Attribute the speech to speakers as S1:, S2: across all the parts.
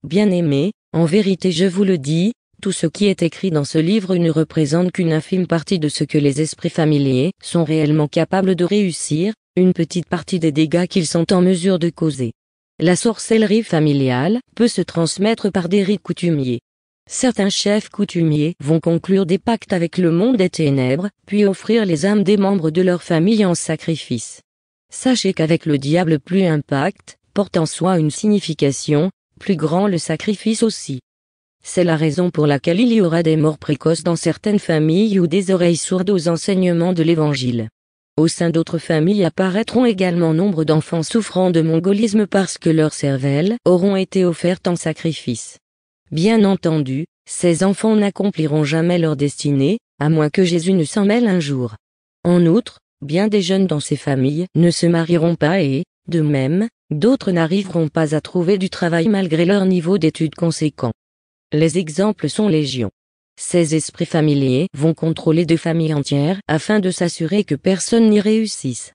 S1: Bien-aimés, en vérité je vous le dis, tout ce qui est écrit dans ce livre ne représente qu'une infime partie de ce que les esprits familiers sont réellement capables de réussir, une petite partie des dégâts qu'ils sont en mesure de causer. La sorcellerie familiale peut se transmettre par des rites coutumiers. Certains chefs coutumiers vont conclure des pactes avec le monde des ténèbres, puis offrir les âmes des membres de leur famille en sacrifice. Sachez qu'avec le diable plus un pacte porte en soi une signification, plus grand le sacrifice aussi. C'est la raison pour laquelle il y aura des morts précoces dans certaines familles ou des oreilles sourdes aux enseignements de l'Évangile. Au sein d'autres familles apparaîtront également nombre d'enfants souffrant de mongolisme parce que leurs cervelles auront été offertes en sacrifice. Bien entendu, ces enfants n'accompliront jamais leur destinée, à moins que Jésus ne s'en mêle un jour. En outre, bien des jeunes dans ces familles ne se marieront pas et, de même, d'autres n'arriveront pas à trouver du travail malgré leur niveau d'études conséquent. Les exemples sont légion. Ces esprits familiers vont contrôler des familles entières afin de s'assurer que personne n'y réussisse.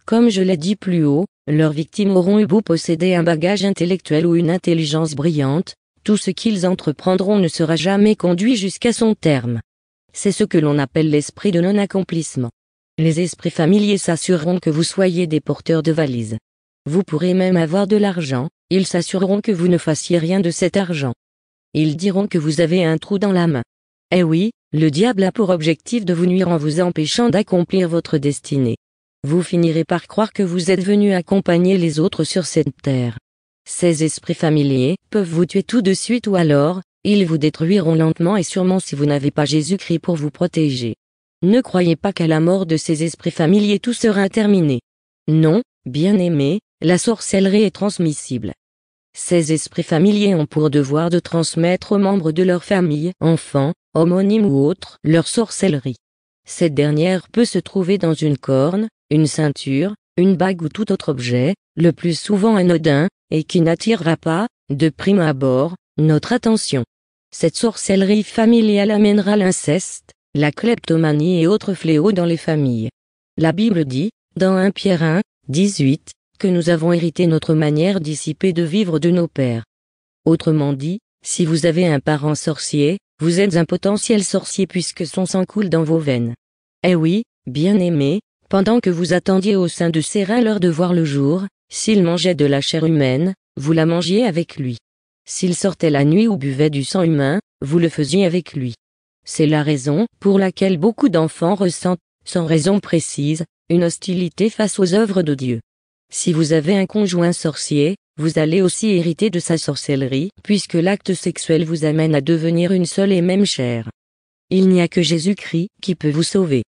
S1: Comme je l'ai dit plus haut, leurs victimes auront eu beau posséder un bagage intellectuel ou une intelligence brillante, tout ce qu'ils entreprendront ne sera jamais conduit jusqu'à son terme. C'est ce que l'on appelle l'esprit de non-accomplissement. Les esprits familiers s'assureront que vous soyez des porteurs de valises. Vous pourrez même avoir de l'argent, ils s'assureront que vous ne fassiez rien de cet argent. Ils diront que vous avez un trou dans la main. Eh oui, le diable a pour objectif de vous nuire en vous empêchant d'accomplir votre destinée. Vous finirez par croire que vous êtes venu accompagner les autres sur cette terre. Ces esprits familiers peuvent vous tuer tout de suite ou alors, ils vous détruiront lentement et sûrement si vous n'avez pas Jésus-Christ pour vous protéger. Ne croyez pas qu'à la mort de ces esprits familiers tout sera terminé. Non, bien-aimés, la sorcellerie est transmissible. Ces esprits familiers ont pour devoir de transmettre aux membres de leur famille, enfants, homonymes ou autres, leur sorcellerie. Cette dernière peut se trouver dans une corne, une ceinture, une bague ou tout autre objet, le plus souvent anodin, et qui n'attirera pas, de prime abord, notre attention. Cette sorcellerie familiale amènera l'inceste, la kleptomanie et autres fléaux dans les familles. La Bible dit, dans 1 Pierre 1, 18, que nous avons hérité notre manière dissipée de vivre de nos pères. Autrement dit, si vous avez un parent sorcier, vous êtes un potentiel sorcier puisque son sang coule dans vos veines. Eh oui, bien-aimés, pendant que vous attendiez au sein de ses reins l'heure de voir le jour, s'il mangeait de la chair humaine, vous la mangiez avec lui. S'il sortait la nuit ou buvait du sang humain, vous le faisiez avec lui. C'est la raison pour laquelle beaucoup d'enfants ressentent, sans raison précise, une hostilité face aux œuvres de Dieu. Si vous avez un conjoint sorcier, vous allez aussi hériter de sa sorcellerie, puisque l'acte sexuel vous amène à devenir une seule et même chair. Il n'y a que Jésus-Christ qui peut vous sauver.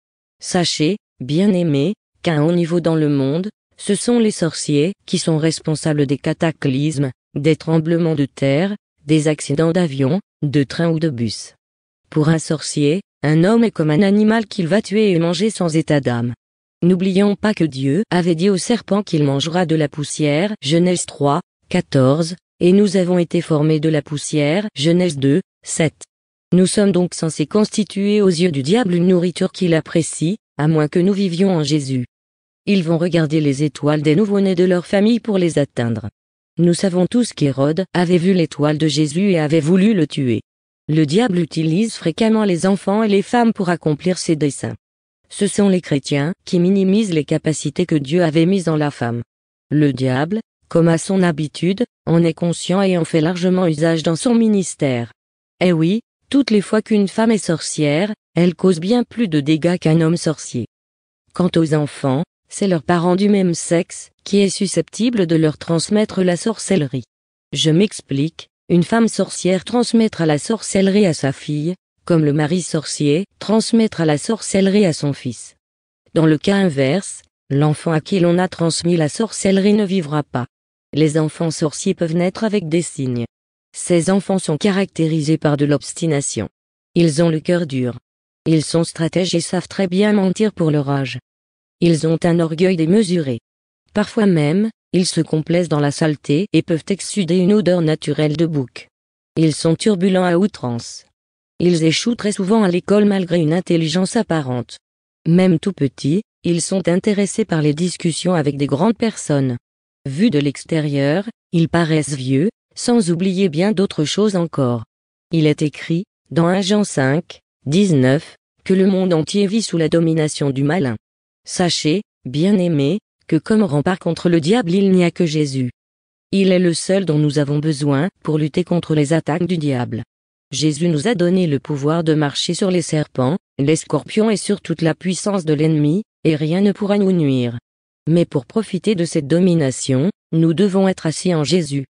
S1: Sachez, bien-aimés, qu'à un haut niveau dans le monde, ce sont les sorciers qui sont responsables des cataclysmes, des tremblements de terre, des accidents d'avion, de train ou de bus. Pour un sorcier, un homme est comme un animal qu'il va tuer et manger sans état d'âme. N'oublions pas que Dieu avait dit au serpent qu'il mangera de la poussière, Genèse 3, 14, et nous avons été formés de la poussière, Genèse 2, 7. Nous sommes donc censés constituer aux yeux du diable une nourriture qu'il apprécie, à moins que nous vivions en Jésus. Ils vont regarder les étoiles des nouveau-nés de leur famille pour les atteindre. Nous savons tous qu'Hérode avait vu l'étoile de Jésus et avait voulu le tuer. Le diable utilise fréquemment les enfants et les femmes pour accomplir ses desseins. Ce sont les chrétiens qui minimisent les capacités que Dieu avait mises en la femme. Le diable, comme à son habitude, en est conscient et en fait largement usage dans son ministère. Eh oui, toutes les fois qu'une femme est sorcière, elle cause bien plus de dégâts qu'un homme sorcier. Quant aux enfants, c'est leur parent du même sexe qui est susceptible de leur transmettre la sorcellerie. Je m'explique, une femme sorcière transmettra la sorcellerie à sa fille, comme le mari sorcier transmettra la sorcellerie à son fils. Dans le cas inverse, l'enfant à qui l'on a transmis la sorcellerie ne vivra pas. Les enfants sorciers peuvent naître avec des signes. Ces enfants sont caractérisés par de l'obstination. Ils ont le cœur dur. Ils sont stratèges et savent très bien mentir pour leur âge. Ils ont un orgueil démesuré. Parfois même, ils se complaisent dans la saleté et peuvent exsuder une odeur naturelle de bouc. Ils sont turbulents à outrance. Ils échouent très souvent à l'école malgré une intelligence apparente. Même tout petits, ils sont intéressés par les discussions avec des grandes personnes. Vus de l'extérieur, ils paraissent vieux, sans oublier bien d'autres choses encore. Il est écrit, dans 1 Jean 5, 19, que le monde entier vit sous la domination du malin. Sachez, bien-aimés, que comme rempart contre le diable il n'y a que Jésus. Il est le seul dont nous avons besoin pour lutter contre les attaques du diable. Jésus nous a donné le pouvoir de marcher sur les serpents, les scorpions et sur toute la puissance de l'ennemi, et rien ne pourra nous nuire. Mais pour profiter de cette domination, nous devons être assis en Jésus.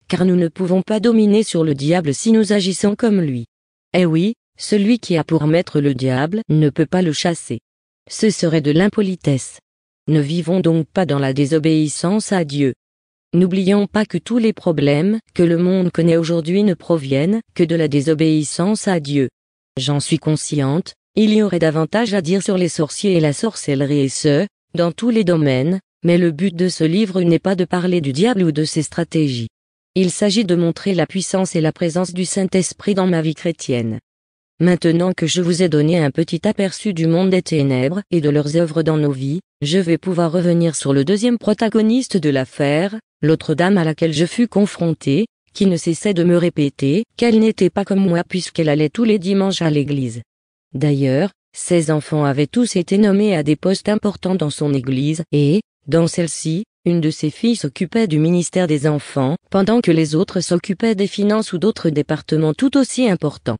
S1: Car nous ne pouvons pas dominer sur le diable si nous agissons comme lui. Eh oui, celui qui a pour maître le diable ne peut pas le chasser. Ce serait de l'impolitesse. Ne vivons donc pas dans la désobéissance à Dieu. N'oublions pas que tous les problèmes que le monde connaît aujourd'hui ne proviennent que de la désobéissance à Dieu. J'en suis consciente, il y aurait davantage à dire sur les sorciers et la sorcellerie et ce, dans tous les domaines, mais le but de ce livre n'est pas de parler du diable ou de ses stratégies. Il s'agit de montrer la puissance et la présence du Saint-Esprit dans ma vie chrétienne. Maintenant que je vous ai donné un petit aperçu du monde des ténèbres et de leurs œuvres dans nos vies, je vais pouvoir revenir sur le deuxième protagoniste de l'affaire, l'autre dame à laquelle je fus confrontée, qui ne cessait de me répéter qu'elle n'était pas comme moi puisqu'elle allait tous les dimanches à l'église. D'ailleurs, ses enfants avaient tous été nommés à des postes importants dans son église et, dans celle-ci, une de ses filles s'occupait du ministère des enfants, pendant que les autres s'occupaient des finances ou d'autres départements tout aussi importants.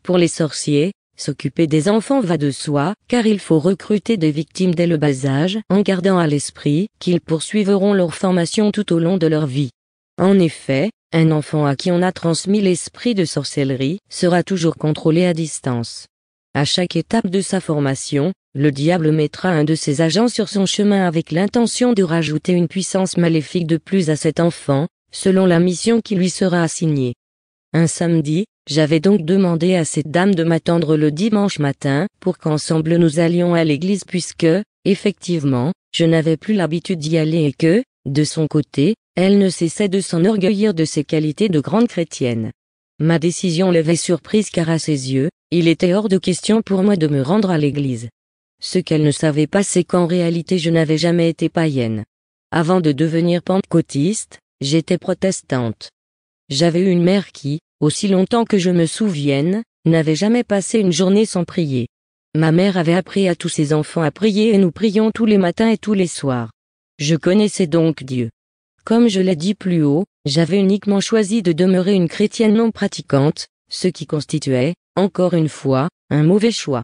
S1: Pour les sorciers, s'occuper des enfants va de soi, car il faut recruter des victimes dès le bas âge, en gardant à l'esprit qu'ils poursuivront leur formation tout au long de leur vie. En effet, un enfant à qui on a transmis l'esprit de sorcellerie sera toujours contrôlé à distance. À chaque étape de sa formation, le diable mettra un de ses agents sur son chemin avec l'intention de rajouter une puissance maléfique de plus à cet enfant, selon la mission qui lui sera assignée. Un samedi, j'avais donc demandé à cette dame de m'attendre le dimanche matin pour qu'ensemble nous allions à l'église puisque, effectivement, je n'avais plus l'habitude d'y aller et que, de son côté, elle ne cessait de s'enorgueillir de ses qualités de grande chrétienne. Ma décision l'avait surprise car à ses yeux, il était hors de question pour moi de me rendre à l'église. Ce qu'elle ne savait pas c'est qu'en réalité je n'avais jamais été païenne. Avant de devenir pentecôtiste, j'étais protestante. J'avais eu une mère qui, aussi longtemps que je me souvienne, n'avait jamais passé une journée sans prier. Ma mère avait appris à tous ses enfants à prier et nous prions tous les matins et tous les soirs. Je connaissais donc Dieu. Comme je l'ai dit plus haut, j'avais uniquement choisi de demeurer une chrétienne non pratiquante, ce qui constituait, encore une fois, un mauvais choix.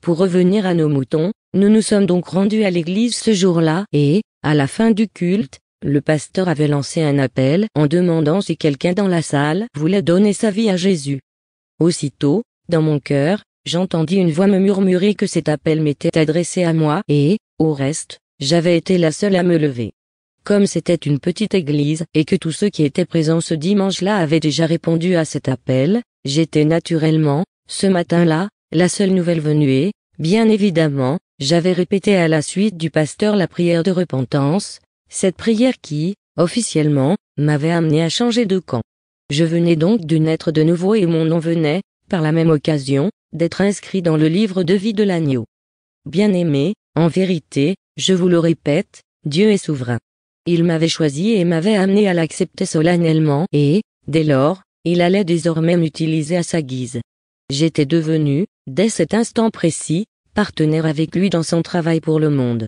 S1: Pour revenir à nos moutons, nous nous sommes donc rendus à l'église ce jour-là et, à la fin du culte, le pasteur avait lancé un appel en demandant si quelqu'un dans la salle voulait donner sa vie à Jésus. Aussitôt, dans mon cœur, j'entendis une voix me murmurer que cet appel m'était adressé à moi et, au reste, j'avais été la seule à me lever. Comme c'était une petite église et que tous ceux qui étaient présents ce dimanche-là avaient déjà répondu à cet appel, j'étais naturellement, ce matin-là, la seule nouvelle venue et, bien évidemment, j'avais répété à la suite du pasteur la prière de repentance, cette prière qui, officiellement, m'avait amené à changer de camp. Je venais donc de naître de nouveau et mon nom venait, par la même occasion, d'être inscrit dans le livre de vie de l'agneau. Bien-aimés, en vérité, je vous le répète, Dieu est souverain. Il m'avait choisi et m'avait amené à l'accepter solennellement et, dès lors, il allait désormais m'utiliser à sa guise. J'étais devenu, dès cet instant précis, partenaire avec lui dans son travail pour le monde.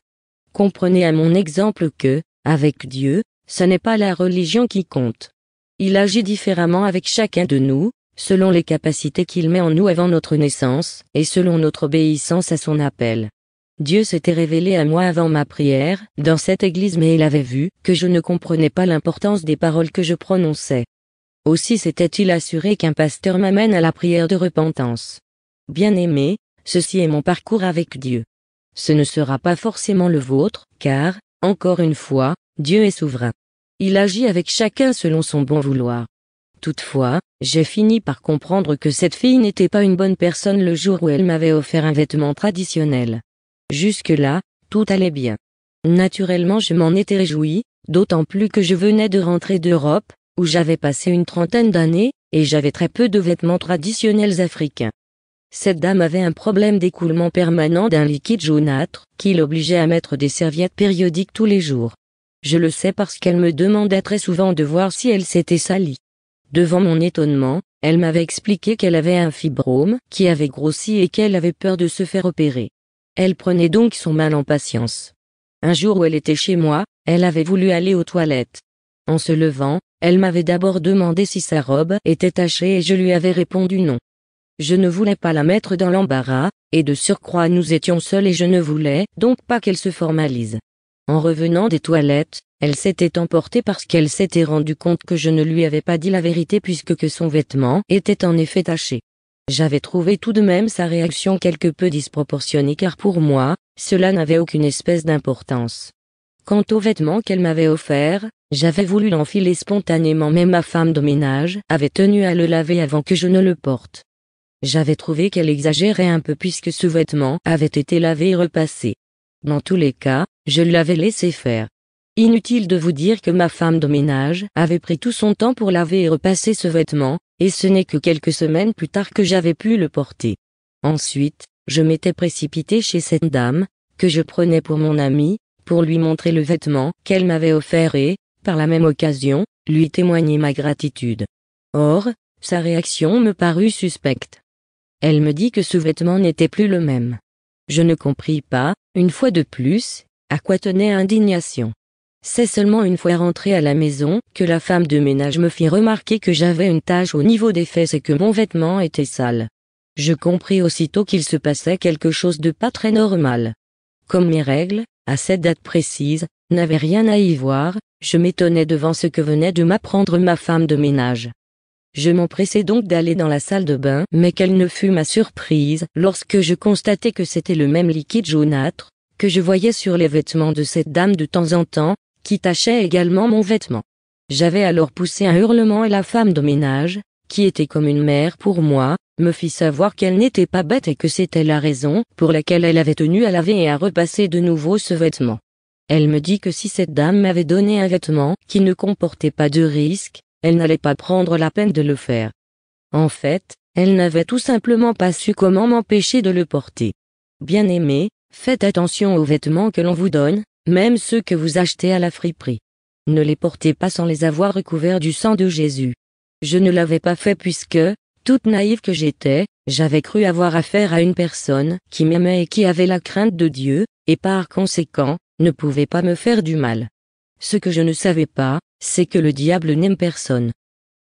S1: Comprenez à mon exemple que, avec Dieu, ce n'est pas la religion qui compte. Il agit différemment avec chacun de nous, selon les capacités qu'il met en nous avant notre naissance, et selon notre obéissance à son appel. Dieu s'était révélé à moi avant ma prière, dans cette église mais il avait vu que je ne comprenais pas l'importance des paroles que je prononçais. Aussi s'était-il assuré qu'un pasteur m'amène à la prière de repentance. Bien-aimé, ceci est mon parcours avec Dieu. Ce ne sera pas forcément le vôtre, car, encore une fois, Dieu est souverain. Il agit avec chacun selon son bon vouloir. Toutefois, j'ai fini par comprendre que cette fille n'était pas une bonne personne le jour où elle m'avait offert un vêtement traditionnel. Jusque-là, tout allait bien. Naturellement je m'en étais réjoui, d'autant plus que je venais de rentrer d'Europe, où j'avais passé une trentaine d'années, et j'avais très peu de vêtements traditionnels africains. Cette dame avait un problème d'écoulement permanent d'un liquide jaunâtre, qui l'obligeait à mettre des serviettes périodiques tous les jours. Je le sais parce qu'elle me demandait très souvent de voir si elle s'était salie. Devant mon étonnement, elle m'avait expliqué qu'elle avait un fibrome qui avait grossi et qu'elle avait peur de se faire opérer. Elle prenait donc son mal en patience. Un jour où elle était chez moi, elle avait voulu aller aux toilettes. En se levant, elle m'avait d'abord demandé si sa robe était tachée et je lui avais répondu non. Je ne voulais pas la mettre dans l'embarras, et de surcroît nous étions seuls et je ne voulais donc pas qu'elle se formalise. En revenant des toilettes, elle s'était emportée parce qu'elle s'était rendue compte que je ne lui avais pas dit la vérité puisque que son vêtement était en effet taché. J'avais trouvé tout de même sa réaction quelque peu disproportionnée car pour moi, cela n'avait aucune espèce d'importance. Quant au vêtement qu'elle m'avait offert, j'avais voulu l'enfiler spontanément mais ma femme de ménage avait tenu à le laver avant que je ne le porte. J'avais trouvé qu'elle exagérait un peu puisque ce vêtement avait été lavé et repassé. Dans tous les cas, je l'avais laissé faire. Inutile de vous dire que ma femme de ménage avait pris tout son temps pour laver et repasser ce vêtement, et ce n'est que quelques semaines plus tard que j'avais pu le porter. Ensuite, je m'étais précipité chez cette dame, que je prenais pour mon amie, pour lui montrer le vêtement qu'elle m'avait offert et, par la même occasion, lui témoigner ma gratitude. Or, sa réaction me parut suspecte. Elle me dit que ce vêtement n'était plus le même. Je ne compris pas, une fois de plus, à quoi tenait indignation. C'est seulement une fois rentré à la maison que la femme de ménage me fit remarquer que j'avais une tache au niveau des fesses et que mon vêtement était sale. Je compris aussitôt qu'il se passait quelque chose de pas très normal. Comme mes règles, à cette date précise, n'avaient rien à y voir, je m'étonnais devant ce que venait de m'apprendre ma femme de ménage. Je m'empressai donc d'aller dans la salle de bain, mais quelle ne fut ma surprise lorsque je constatai que c'était le même liquide jaunâtre que je voyais sur les vêtements de cette dame de temps en temps, qui tachait également mon vêtement. J'avais alors poussé un hurlement et la femme de ménage, qui était comme une mère pour moi, me fit savoir qu'elle n'était pas bête et que c'était la raison pour laquelle elle avait tenu à laver et à repasser de nouveau ce vêtement. Elle me dit que si cette dame m'avait donné un vêtement qui ne comportait pas de risque, elle n'allait pas prendre la peine de le faire. En fait, elle n'avait tout simplement pas su comment m'empêcher de le porter. Bien-aimés, faites attention aux vêtements que l'on vous donne, même ceux que vous achetez à la friperie. Ne les portez pas sans les avoir recouverts du sang de Jésus. Je ne l'avais pas fait puisque, toute naïve que j'étais, j'avais cru avoir affaire à une personne qui m'aimait et qui avait la crainte de Dieu, et par conséquent, ne pouvait pas me faire du mal. Ce que je ne savais pas, c'est que le diable n'aime personne.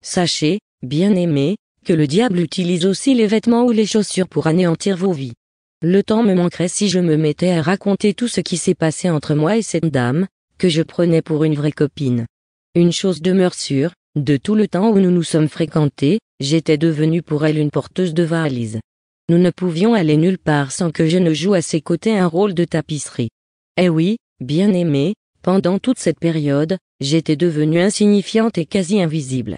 S1: Sachez, bien-aimés, que le diable utilise aussi les vêtements ou les chaussures pour anéantir vos vies. Le temps me manquerait si je me mettais à raconter tout ce qui s'est passé entre moi et cette dame, que je prenais pour une vraie copine. Une chose demeure sûre, de tout le temps où nous nous sommes fréquentés, j'étais devenue pour elle une porteuse de valises. Nous ne pouvions aller nulle part sans que je ne joue à ses côtés un rôle de tapisserie. Eh oui, bien-aimé, pendant toute cette période, j'étais devenue insignifiante et quasi invisible.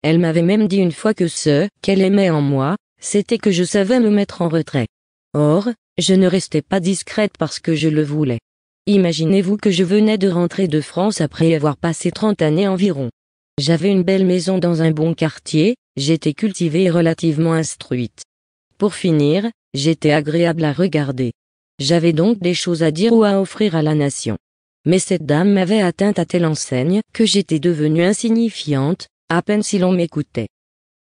S1: Elle m'avait même dit une fois que ce qu'elle aimait en moi, c'était que je savais me mettre en retrait. Or, je ne restais pas discrète parce que je le voulais. Imaginez-vous que je venais de rentrer de France après avoir passé 30 années environ. J'avais une belle maison dans un bon quartier, j'étais cultivée et relativement instruite. Pour finir, j'étais agréable à regarder. J'avais donc des choses à dire ou à offrir à la nation. Mais cette dame m'avait atteinte à telle enseigne que j'étais devenue insignifiante, à peine si l'on m'écoutait.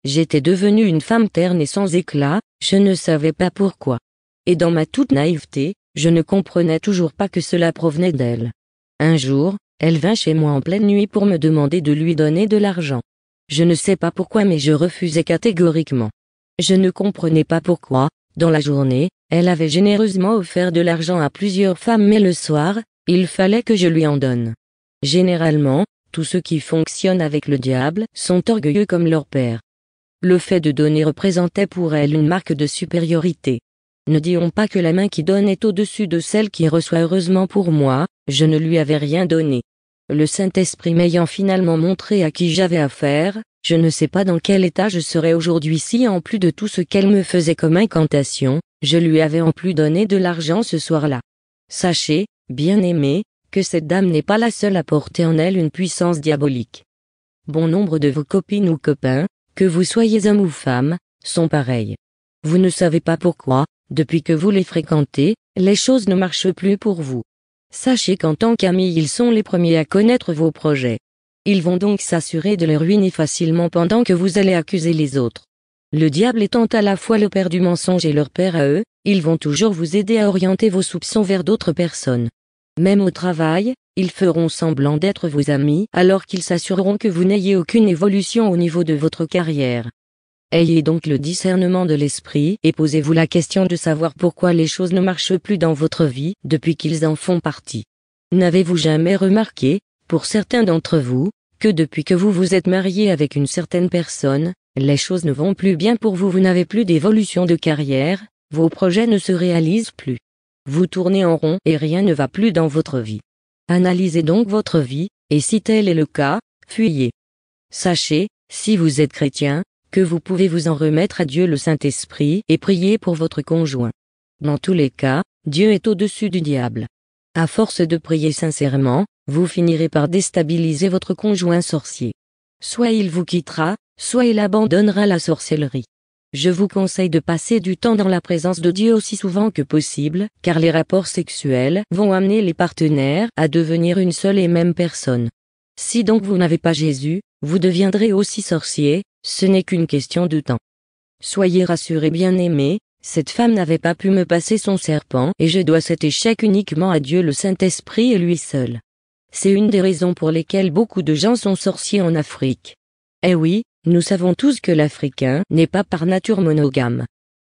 S1: J'étais devenue une femme terne et sans éclat, je ne savais pas pourquoi. Et dans ma toute naïveté, je ne comprenais toujours pas que cela provenait d'elle. Un jour, elle vint chez moi en pleine nuit pour me demander de lui donner de l'argent. Je ne sais pas pourquoi mais je refusai catégoriquement. Je ne comprenais pas pourquoi, dans la journée, elle avait généreusement offert de l'argent à plusieurs femmes mais le soir, il fallait que je lui en donne. Généralement, tous ceux qui fonctionnent avec le diable sont orgueilleux comme leur père. Le fait de donner représentait pour elle une marque de supériorité. Ne disons pas que la main qui donne est au-dessus de celle qui reçoit. Heureusement pour moi, je ne lui avais rien donné. Le Saint-Esprit m'ayant finalement montré à qui j'avais affaire, je ne sais pas dans quel état je serais aujourd'hui si en plus de tout ce qu'elle me faisait comme incantation, je lui avais en plus donné de l'argent ce soir-là. Sachez, bien-aimés, que cette dame n'est pas la seule à porter en elle une puissance diabolique. Bon nombre de vos copines ou copains, que vous soyez homme ou femme, sont pareils. Vous ne savez pas pourquoi, depuis que vous les fréquentez, les choses ne marchent plus pour vous. Sachez qu'en tant qu'amis ils sont les premiers à connaître vos projets. Ils vont donc s'assurer de les ruiner facilement pendant que vous allez accuser les autres. Le diable étant à la fois le père du mensonge et leur père à eux, ils vont toujours vous aider à orienter vos soupçons vers d'autres personnes. Même au travail, ils feront semblant d'être vos amis alors qu'ils s'assureront que vous n'ayez aucune évolution au niveau de votre carrière. Ayez donc le discernement de l'esprit et posez-vous la question de savoir pourquoi les choses ne marchent plus dans votre vie depuis qu'ils en font partie. N'avez-vous jamais remarqué, pour certains d'entre vous, que depuis que vous vous êtes marié avec une certaine personne, les choses ne vont plus bien pour vous, vous n'avez plus d'évolution de carrière, vos projets ne se réalisent plus. Vous tournez en rond et rien ne va plus dans votre vie. Analysez donc votre vie, et si tel est le cas, fuyez. Sachez, si vous êtes chrétien, que vous pouvez vous en remettre à Dieu le Saint-Esprit et prier pour votre conjoint. Dans tous les cas, Dieu est au-dessus du diable. À force de prier sincèrement, vous finirez par déstabiliser votre conjoint sorcier. Soit il vous quittera, soit il abandonnera la sorcellerie. Je vous conseille de passer du temps dans la présence de Dieu aussi souvent que possible, car les rapports sexuels vont amener les partenaires à devenir une seule et même personne. Si donc vous n'avez pas Jésus, vous deviendrez aussi sorcier, ce n'est qu'une question de temps. Soyez rassurés bien-aimés, cette femme n'avait pas pu me passer son serpent et je dois cet échec uniquement à Dieu le Saint-Esprit et lui seul. C'est une des raisons pour lesquelles beaucoup de gens sont sorciers en Afrique. Eh oui, nous savons tous que l'Africain n'est pas par nature monogame.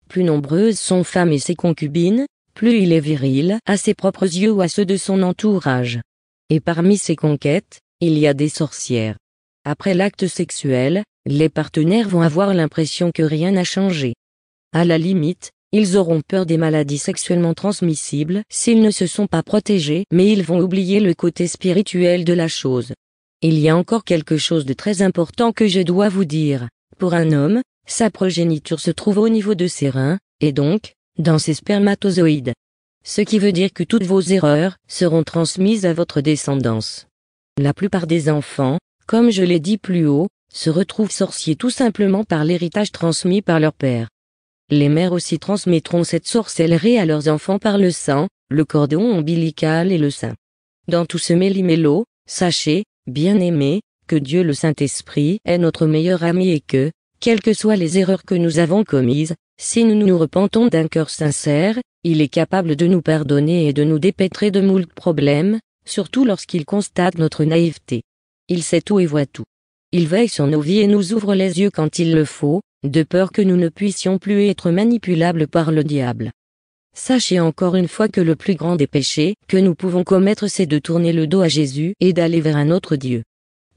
S1: Plus nombreuses sont femmes et ses concubines, plus il est viril à ses propres yeux ou à ceux de son entourage. Et parmi ses conquêtes, il y a des sorcières. Après l'acte sexuel, les partenaires vont avoir l'impression que rien n'a changé. À la limite, ils auront peur des maladies sexuellement transmissibles s'ils ne se sont pas protégés, mais ils vont oublier le côté spirituel de la chose. Il y a encore quelque chose de très important que je dois vous dire. Pour un homme, sa progéniture se trouve au niveau de ses reins, et donc, dans ses spermatozoïdes. Ce qui veut dire que toutes vos erreurs seront transmises à votre descendance. La plupart des enfants, comme je l'ai dit plus haut, se retrouvent sorciers tout simplement par l'héritage transmis par leur père. Les mères aussi transmettront cette sorcellerie à leurs enfants par le sang, le cordon ombilical et le sein. Dans tout ce méli-mélo, sachez, bien-aimés, que Dieu le Saint-Esprit est notre meilleur ami et que, quelles que soient les erreurs que nous avons commises, si nous nous repentons d'un cœur sincère, il est capable de nous pardonner et de nous dépêtrer de moult problèmes, surtout lorsqu'il constate notre naïveté. Il sait tout et voit tout. Il veille sur nos vies et nous ouvre les yeux quand il le faut, de peur que nous ne puissions plus être manipulables par le diable. Sachez encore une fois que le plus grand des péchés que nous pouvons commettre c'est de tourner le dos à Jésus et d'aller vers un autre Dieu.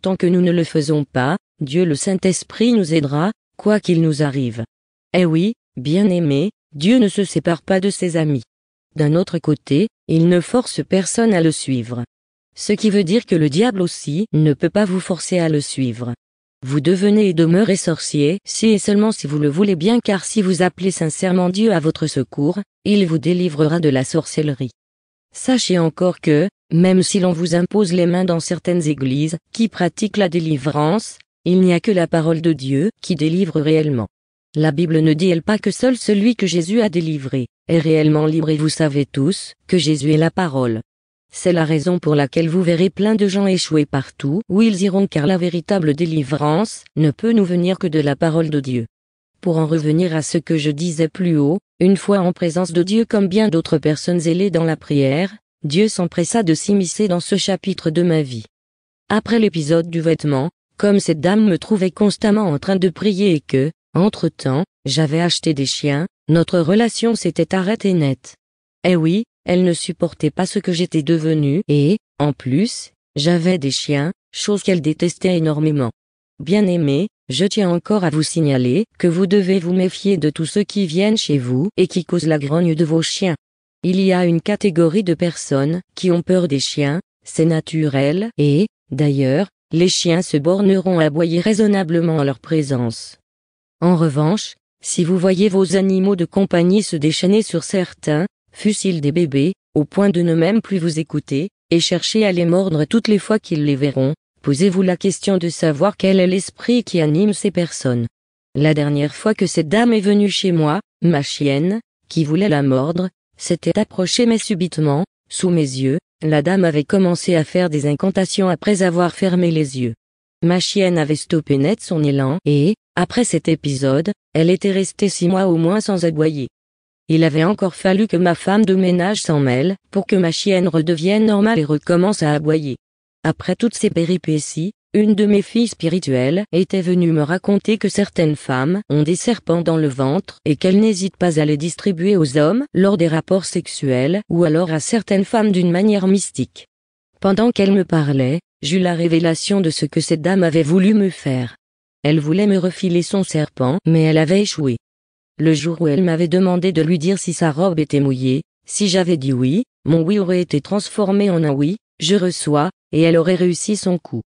S1: Tant que nous ne le faisons pas, Dieu le Saint-Esprit nous aidera, quoi qu'il nous arrive. Eh oui, bien-aimés, Dieu ne se sépare pas de ses amis. D'un autre côté, il ne force personne à le suivre. Ce qui veut dire que le diable aussi ne peut pas vous forcer à le suivre. Vous devenez et demeurez sorcier si et seulement si vous le voulez bien, car si vous appelez sincèrement Dieu à votre secours, il vous délivrera de la sorcellerie. Sachez encore que, même si l'on vous impose les mains dans certaines églises qui pratiquent la délivrance, il n'y a que la parole de Dieu qui délivre réellement. La Bible ne dit-elle pas que seul celui que Jésus a délivré est réellement libre, et vous savez tous que Jésus est la parole. C'est la raison pour laquelle vous verrez plein de gens échouer partout où ils iront, car la véritable délivrance ne peut nous venir que de la parole de Dieu. Pour en revenir à ce que je disais plus haut, une fois en présence de Dieu comme bien d'autres personnes zélées dans la prière, Dieu s'empressa de s'immiscer dans ce chapitre de ma vie. Après l'épisode du vêtement, comme cette dame me trouvait constamment en train de prier et que, entre-temps, j'avais acheté des chiens, notre relation s'était arrêtée net. Eh oui, elle ne supportait pas ce que j'étais devenu et, en plus, j'avais des chiens, chose qu'elle détestait énormément. Bien-aimés, je tiens encore à vous signaler que vous devez vous méfier de tous ceux qui viennent chez vous et qui causent la grogne de vos chiens. Il y a une catégorie de personnes qui ont peur des chiens, c'est naturel, et, d'ailleurs, les chiens se borneront à aboyer raisonnablement en leur présence. En revanche, si vous voyez vos animaux de compagnie se déchaîner sur certains, fussent-ils des bébés, au point de ne même plus vous écouter, et chercher à les mordre toutes les fois qu'ils les verront, posez-vous la question de savoir quel est l'esprit qui anime ces personnes. La dernière fois que cette dame est venue chez moi, ma chienne, qui voulait la mordre, s'était approchée, mais subitement, sous mes yeux, la dame avait commencé à faire des incantations après avoir fermé les yeux. Ma chienne avait stoppé net son élan et, après cet épisode, elle était restée 6 mois au moins sans aboyer. Il avait encore fallu que ma femme de ménage s'en mêle pour que ma chienne redevienne normale et recommence à aboyer. Après toutes ces péripéties, une de mes filles spirituelles était venue me raconter que certaines femmes ont des serpents dans le ventre et qu'elles n'hésitent pas à les distribuer aux hommes lors des rapports sexuels ou alors à certaines femmes d'une manière mystique. Pendant qu'elle me parlait, j'eus la révélation de ce que cette dame avait voulu me faire. Elle voulait me refiler son serpent, mais elle avait échoué. Le jour où elle m'avait demandé de lui dire si sa robe était mouillée, si j'avais dit oui, mon oui aurait été transformé en un oui, je reçois, et elle aurait réussi son coup.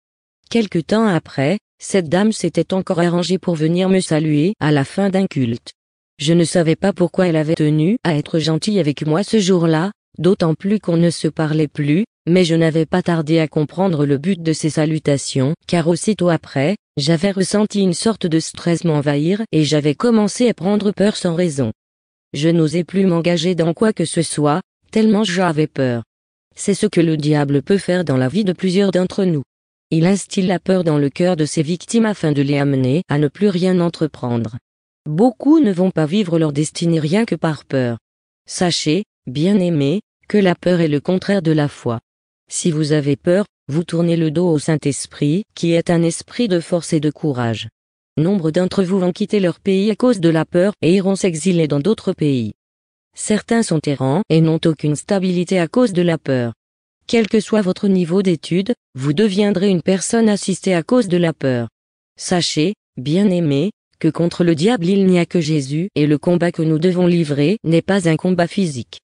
S1: Quelque temps après, cette dame s'était encore arrangée pour venir me saluer à la fin d'un culte. Je ne savais pas pourquoi elle avait tenu à être gentille avec moi ce jour-là, d'autant plus qu'on ne se parlait plus, mais je n'avais pas tardé à comprendre le but de ces salutations, car aussitôt après, j'avais ressenti une sorte de stress m'envahir et j'avais commencé à prendre peur sans raison. Je n'osais plus m'engager dans quoi que ce soit, tellement j'avais peur. C'est ce que le diable peut faire dans la vie de plusieurs d'entre nous. Il instille la peur dans le cœur de ses victimes afin de les amener à ne plus rien entreprendre. Beaucoup ne vont pas vivre leur destinée rien que par peur. Sachez, bien-aimés, que la peur est le contraire de la foi. Si vous avez peur, vous tournez le dos au Saint-Esprit, qui est un esprit de force et de courage. Nombre d'entre vous vont quitter leur pays à cause de la peur et iront s'exiler dans d'autres pays. Certains sont errants et n'ont aucune stabilité à cause de la peur. Quel que soit votre niveau d'études, vous deviendrez une personne assistée à cause de la peur. Sachez, bien-aimés, que contre le diable il n'y a que Jésus et le combat que nous devons livrer n'est pas un combat physique.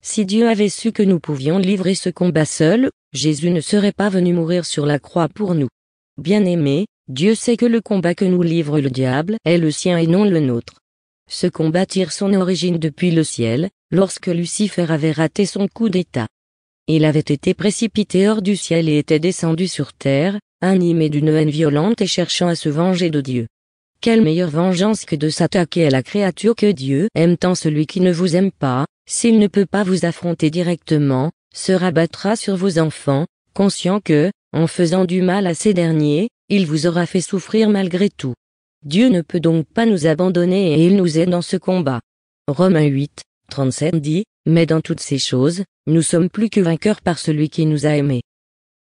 S1: Si Dieu avait su que nous pouvions livrer ce combat seul, Jésus ne serait pas venu mourir sur la croix pour nous. Bien-aimés, Dieu sait que le combat que nous livre le diable est le sien et non le nôtre. Ce combat tire son origine depuis le ciel, lorsque Lucifer avait raté son coup d'état. Il avait été précipité hors du ciel et était descendu sur terre, animé d'une haine violente et cherchant à se venger de Dieu. Quelle meilleure vengeance que de s'attaquer à la créature que Dieu aime tant. Celui qui ne vous aime pas, s'il ne peut pas vous affronter directement, se rabattra sur vos enfants, conscient que, en faisant du mal à ces derniers, il vous aura fait souffrir malgré tout. Dieu ne peut donc pas nous abandonner et il nous aide dans ce combat. Romains 8, 37 dit, mais dans toutes ces choses, nous sommes plus que vainqueurs par celui qui nous a aimés.